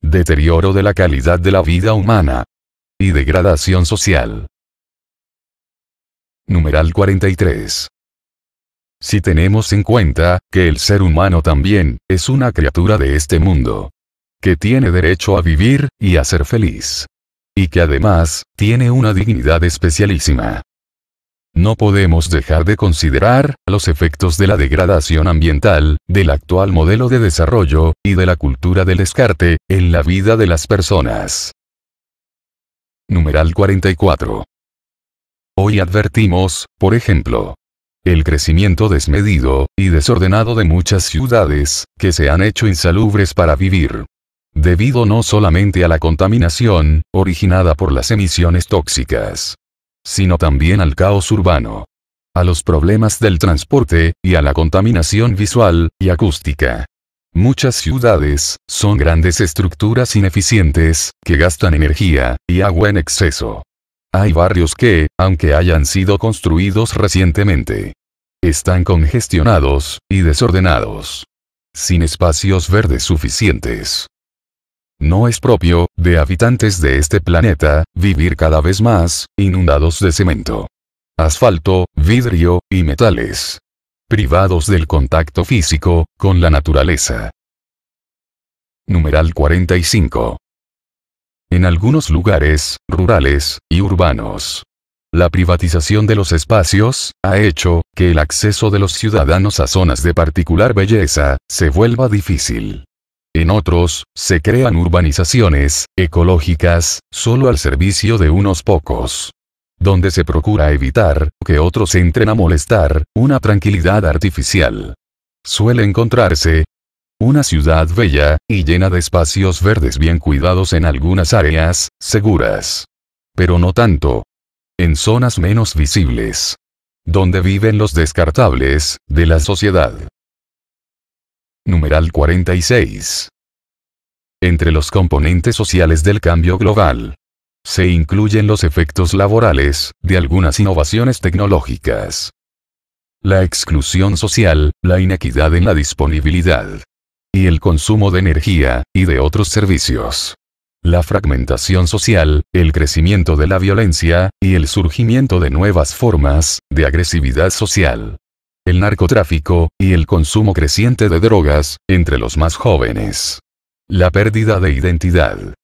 deterioro de la calidad de la vida humana y degradación social. Numeral 43. Si tenemos en cuenta que el ser humano también es una criatura de este mundo, que tiene derecho a vivir y a ser feliz, y que además tiene una dignidad especialísima, no podemos dejar de considerar los efectos de la degradación ambiental, del actual modelo de desarrollo, y de la cultura del descarte, en la vida de las personas. Numeral 44. Hoy advertimos, por ejemplo, el crecimiento desmedido y desordenado de muchas ciudades, que se han hecho insalubres para vivir, debido no solamente a la contaminación, originada por las emisiones tóxicas, sino también al caos urbano, a los problemas del transporte, y a la contaminación visual y acústica. Muchas ciudades son grandes estructuras ineficientes, que gastan energía y agua en exceso. Hay barrios que, aunque hayan sido construidos recientemente, están congestionados y desordenados, sin espacios verdes suficientes. No es propio de habitantes de este planeta vivir cada vez más inundados de cemento, asfalto, vidrio y metales, privados del contacto físico con la naturaleza. Numeral 45. En algunos lugares rurales y urbanos, la privatización de los espacios ha hecho que el acceso de los ciudadanos a zonas de particular belleza se vuelva difícil. En otros, se crean urbanizaciones ecológicas, solo al servicio de unos pocos, donde se procura evitar que otros entren a molestar una tranquilidad artificial. Suele encontrarse una ciudad bella y llena de espacios verdes bien cuidados en algunas áreas seguras, pero no tanto en zonas menos visibles, donde viven los descartables de la sociedad. Numeral 46. Entre los componentes sociales del cambio global, se incluyen los efectos laborales de algunas innovaciones tecnológicas, la exclusión social, la inequidad en la disponibilidad y el consumo de energía y de otros servicios, la fragmentación social, el crecimiento de la violencia y el surgimiento de nuevas formas de agresividad social, el narcotráfico y el consumo creciente de drogas entre los más jóvenes, la pérdida de identidad.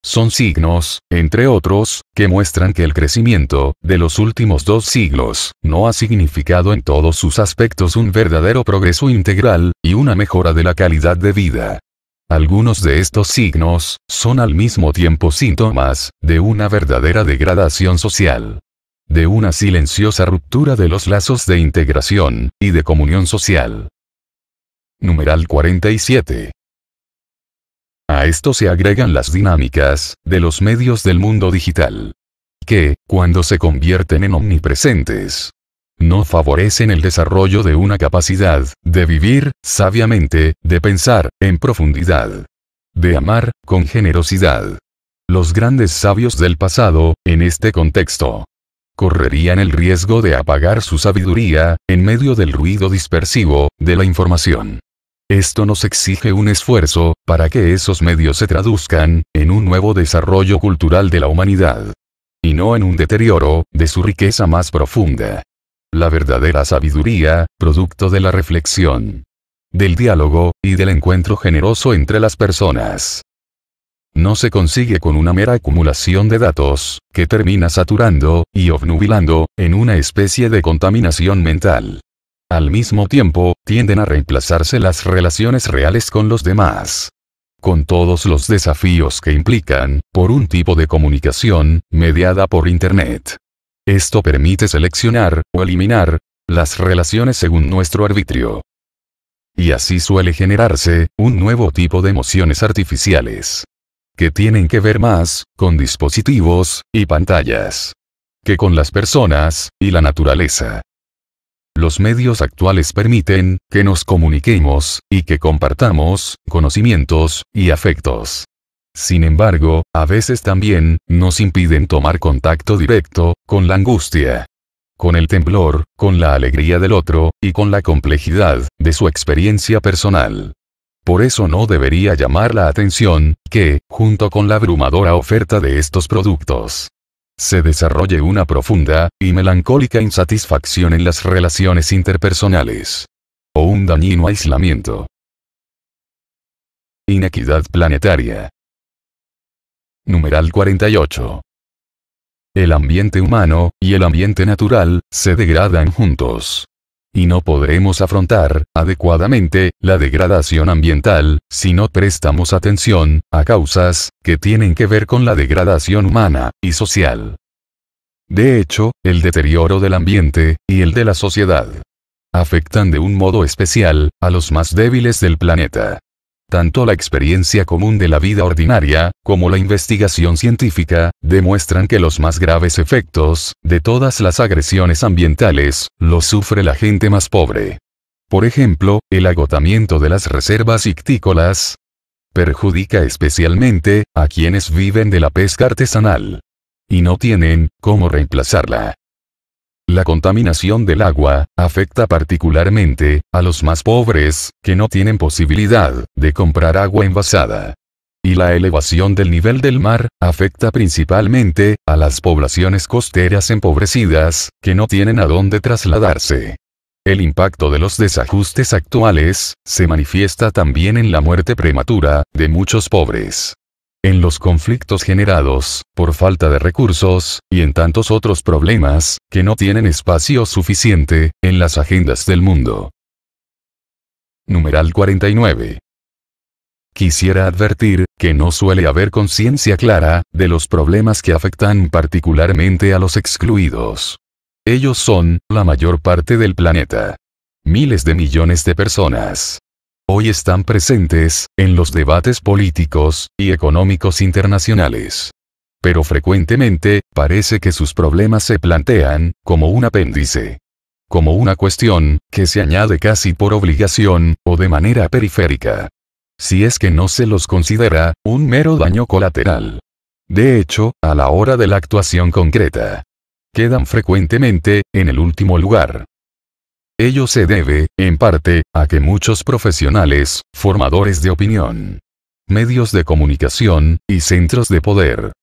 Son signos, entre otros, que muestran que el crecimiento de los últimos 2 siglos no ha significado en todos sus aspectos un verdadero progreso integral y una mejora de la calidad de vida. Algunos de estos signos son al mismo tiempo síntomas de una verdadera degradación social, de una silenciosa ruptura de los lazos de integración y de comunión social. Numeral 47. A esto se agregan las dinámicas de los medios del mundo digital, que, cuando se convierten en omnipresentes, no favorecen el desarrollo de una capacidad de vivir sabiamente, de pensar en profundidad, de amar con generosidad. Los grandes sabios del pasado, en este contexto, correrían el riesgo de apagar su sabiduría en medio del ruido dispersivo de la información. Esto nos exige un esfuerzo para que esos medios se traduzcan en un nuevo desarrollo cultural de la humanidad, y no en un deterioro de su riqueza más profunda. La verdadera sabiduría, producto de la reflexión, del diálogo y del encuentro generoso entre las personas, no se consigue con una mera acumulación de datos, que termina saturando y obnubilando en una especie de contaminación mental. Al mismo tiempo, tienden a reemplazarse las relaciones reales con los demás, con todos los desafíos que implican, por un tipo de comunicación mediada por Internet. Esto permite seleccionar o eliminar las relaciones según nuestro arbitrio. Y así suele generarse un nuevo tipo de emociones artificiales, que tienen que ver más con dispositivos y pantallas que con las personas y la naturaleza. Los medios actuales permiten que nos comuniquemos y que compartamos conocimientos y afectos. Sin embargo, a veces también nos impiden tomar contacto directo con la angustia, con el temblor, con la alegría del otro y con la complejidad de su experiencia personal. Por eso no debería llamar la atención, que, junto con la abrumadora oferta de estos productos, se desarrolle una profunda y melancólica insatisfacción en las relaciones interpersonales. O un dañino aislamiento. Inequidad planetaria. Numeral 48. El ambiente humano y el ambiente natural se degradan juntos. Y no podremos afrontar, adecuadamente, la degradación ambiental, si no prestamos atención a causas que tienen que ver con la degradación humana y social. De hecho, el deterioro del ambiente y el de la sociedad afectan de un modo especial a los más débiles del planeta. Tanto la experiencia común de la vida ordinaria, como la investigación científica, demuestran que los más graves efectos de todas las agresiones ambientales los sufre la gente más pobre. Por ejemplo, el agotamiento de las reservas ictícolas perjudica especialmente a quienes viven de la pesca artesanal y no tienen cómo reemplazarla. La contaminación del agua afecta particularmente a los más pobres, que no tienen posibilidad de comprar agua envasada. Y la elevación del nivel del mar afecta principalmente a las poblaciones costeras empobrecidas, que no tienen a dónde trasladarse. El impacto de los desajustes actuales se manifiesta también en la muerte prematura de muchos pobres, en los conflictos generados por falta de recursos, y en tantos otros problemas que no tienen espacio suficiente en las agendas del mundo. Numeral 49. Quisiera advertir que no suele haber conciencia clara de los problemas que afectan particularmente a los excluidos. Ellos son la mayor parte del planeta. Miles de millones de personas hoy están presentes en los debates políticos y económicos internacionales. Pero frecuentemente, parece que sus problemas se plantean como un apéndice. Como una cuestión que se añade casi por obligación, o de manera periférica. Si es que no se los considera un mero daño colateral. De hecho, a la hora de la actuación concreta, quedan frecuentemente en el último lugar. Ello se debe, en parte, a que muchos profesionales, formadores de opinión, medios de comunicación, y centros de poder,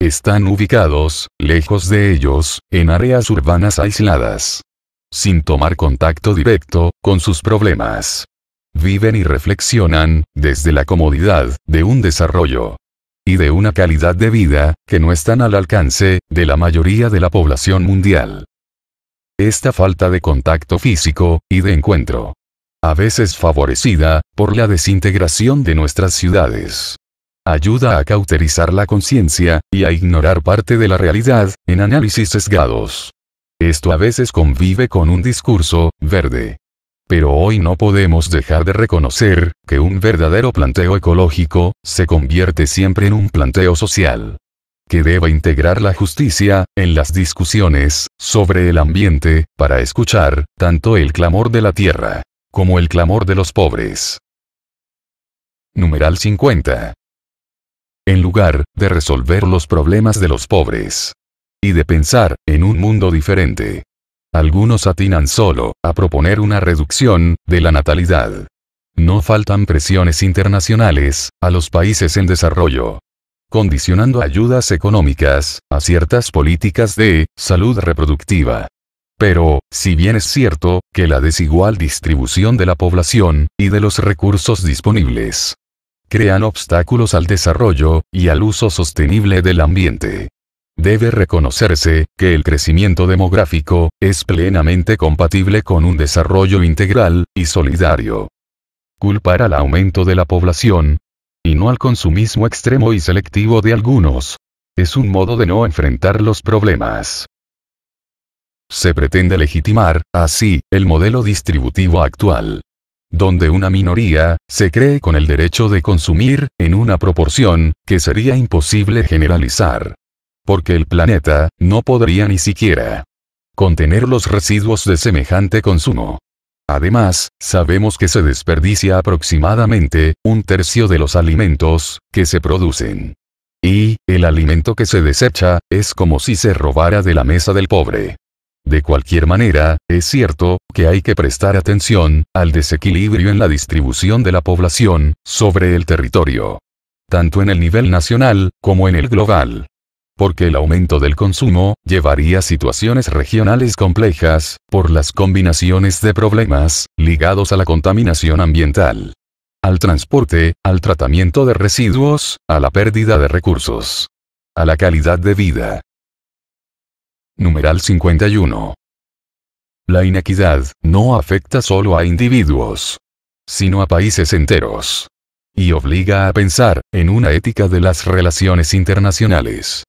están ubicados, lejos de ellos, en áreas urbanas aisladas, sin tomar contacto directo con sus problemas. Viven y reflexionan, desde la comodidad de un desarrollo y de una calidad de vida que no están al alcance de la mayoría de la población mundial. Esta falta de contacto físico y de encuentro, a veces favorecida por la desintegración de nuestras ciudades, ayuda a cauterizar la conciencia y a ignorar parte de la realidad en análisis sesgados. Esto a veces convive con un discurso verde. Pero hoy no podemos dejar de reconocer que un verdadero planteo ecológico se convierte siempre en un planteo social, que debe integrar la justicia en las discusiones sobre el ambiente, para escuchar tanto el clamor de la tierra como el clamor de los pobres. Numeral 50. En lugar de resolver los problemas de los pobres y de pensar en un mundo diferente, algunos atinan solo a proponer una reducción de la natalidad. No faltan presiones internacionales a los países en desarrollo, condicionando ayudas económicas a ciertas políticas de salud reproductiva. Pero, si bien es cierto que la desigual distribución de la población y de los recursos disponibles crean obstáculos al desarrollo y al uso sostenible del ambiente, debe reconocerse que el crecimiento demográfico es plenamente compatible con un desarrollo integral y solidario. Culpar al aumento de la población, y no al consumismo extremo y selectivo de algunos, es un modo de no enfrentar los problemas. Se pretende legitimar, así, el modelo distributivo actual, donde una minoría se cree con el derecho de consumir en una proporción que sería imposible generalizar, porque el planeta no podría ni siquiera contener los residuos de semejante consumo. Además, sabemos que se desperdicia aproximadamente un tercio de los alimentos que se producen. Y el alimento que se desecha es como si se robara de la mesa del pobre. De cualquier manera, es cierto que hay que prestar atención al desequilibrio en la distribución de la población sobre el territorio, tanto en el nivel nacional como en el global. Porque el aumento del consumo llevaría a situaciones regionales complejas, por las combinaciones de problemas ligados a la contaminación ambiental, al transporte, al tratamiento de residuos, a la pérdida de recursos, a la calidad de vida. Numeral 51. La inequidad no afecta solo a individuos, sino a países enteros. Y obliga a pensar en una ética de las relaciones internacionales.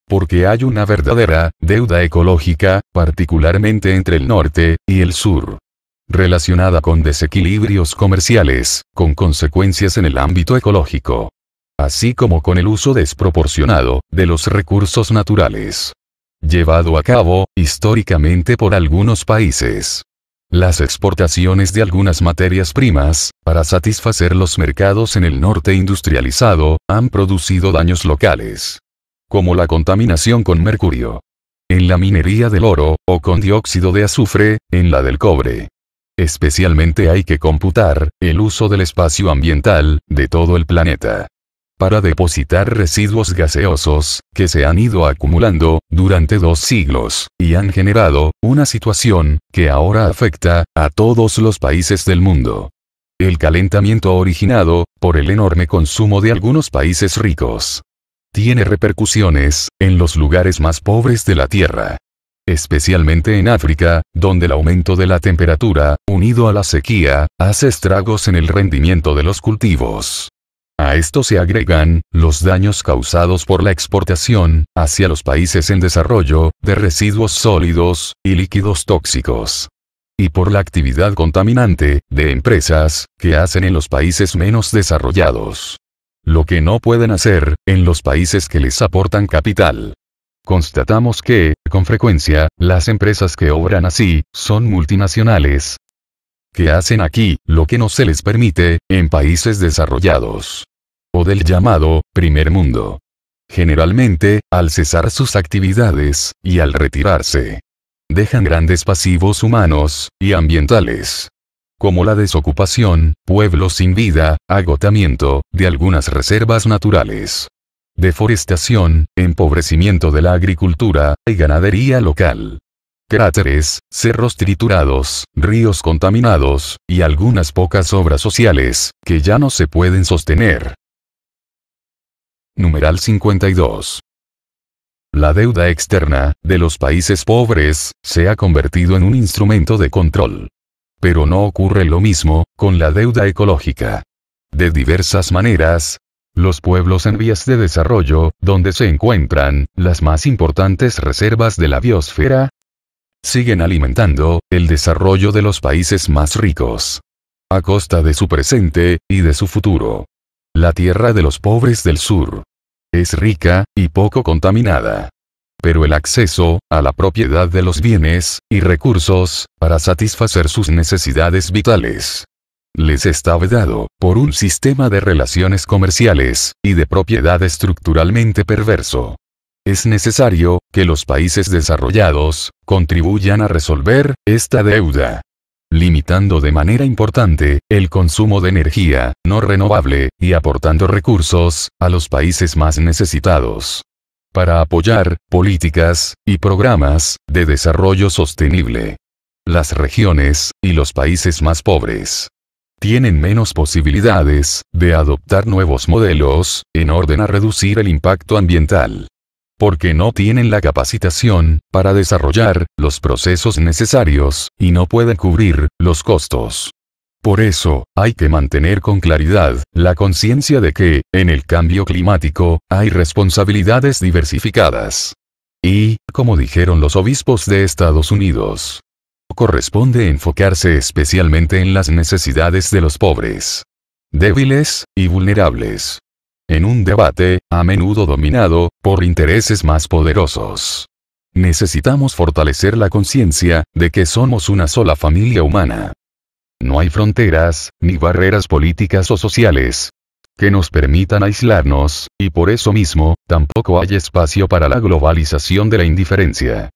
Porque hay una verdadera deuda ecológica, particularmente entre el norte y el sur, relacionada con desequilibrios comerciales, con consecuencias en el ámbito ecológico, así como con el uso desproporcionado de los recursos naturales, llevado a cabo, históricamente por algunos países. Las exportaciones de algunas materias primas, para satisfacer los mercados en el norte industrializado, han producido daños locales, como la contaminación con mercurio en la minería del oro, o con dióxido de azufre en la del cobre. Especialmente hay que computar el uso del espacio ambiental de todo el planeta para depositar residuos gaseosos que se han ido acumulando durante 2 siglos y han generado una situación que ahora afecta a todos los países del mundo. El calentamiento originado por el enorme consumo de algunos países ricos tiene repercusiones en los lugares más pobres de la Tierra, especialmente en África, donde el aumento de la temperatura, unido a la sequía, hace estragos en el rendimiento de los cultivos. A esto se agregan los daños causados por la exportación hacia los países en desarrollo de residuos sólidos y líquidos tóxicos, y por la actividad contaminante de empresas que hacen en los países menos desarrollados lo que no pueden hacer en los países que les aportan capital. Constatamos que, con frecuencia, las empresas que obran así son multinacionales, que hacen aquí lo que no se les permite en países desarrollados, o del llamado primer mundo. Generalmente, al cesar sus actividades y al retirarse, dejan grandes pasivos humanos y ambientales, como la desocupación, pueblos sin vida, agotamiento de algunas reservas naturales, deforestación, empobrecimiento de la agricultura y ganadería local, cráteres, cerros triturados, ríos contaminados, y algunas pocas obras sociales que ya no se pueden sostener. Numeral 52. La deuda externa de los países pobres se ha convertido en un instrumento de control. Pero no ocurre lo mismo con la deuda ecológica. De diversas maneras, los pueblos en vías de desarrollo, donde se encuentran las más importantes reservas de la biosfera, siguen alimentando el desarrollo de los países más ricos, a costa de su presente y de su futuro. La tierra de los pobres del sur es rica y poco contaminada, pero el acceso a la propiedad de los bienes y recursos para satisfacer sus necesidades vitales les está vedado por un sistema de relaciones comerciales y de propiedad estructuralmente perverso. Es necesario que los países desarrollados contribuyan a resolver esta deuda, limitando de manera importante el consumo de energía no renovable y aportando recursos a los países más necesitados, para apoyar políticas y programas de desarrollo sostenible. Las regiones y los países más pobres tienen menos posibilidades de adoptar nuevos modelos en orden a reducir el impacto ambiental, porque no tienen la capacitación para desarrollar los procesos necesarios y no pueden cubrir los costos. Por eso, hay que mantener con claridad la conciencia de que, en el cambio climático, hay responsabilidades diversificadas. Y, como dijeron los obispos de Estados Unidos, corresponde enfocarse especialmente en las necesidades de los pobres, débiles y vulnerables, en un debate, a menudo dominado por intereses más poderosos. Necesitamos fortalecer la conciencia de que somos una sola familia humana. No hay fronteras, ni barreras políticas o sociales que nos permitan aislarnos, y por eso mismo, tampoco hay espacio para la globalización de la indiferencia.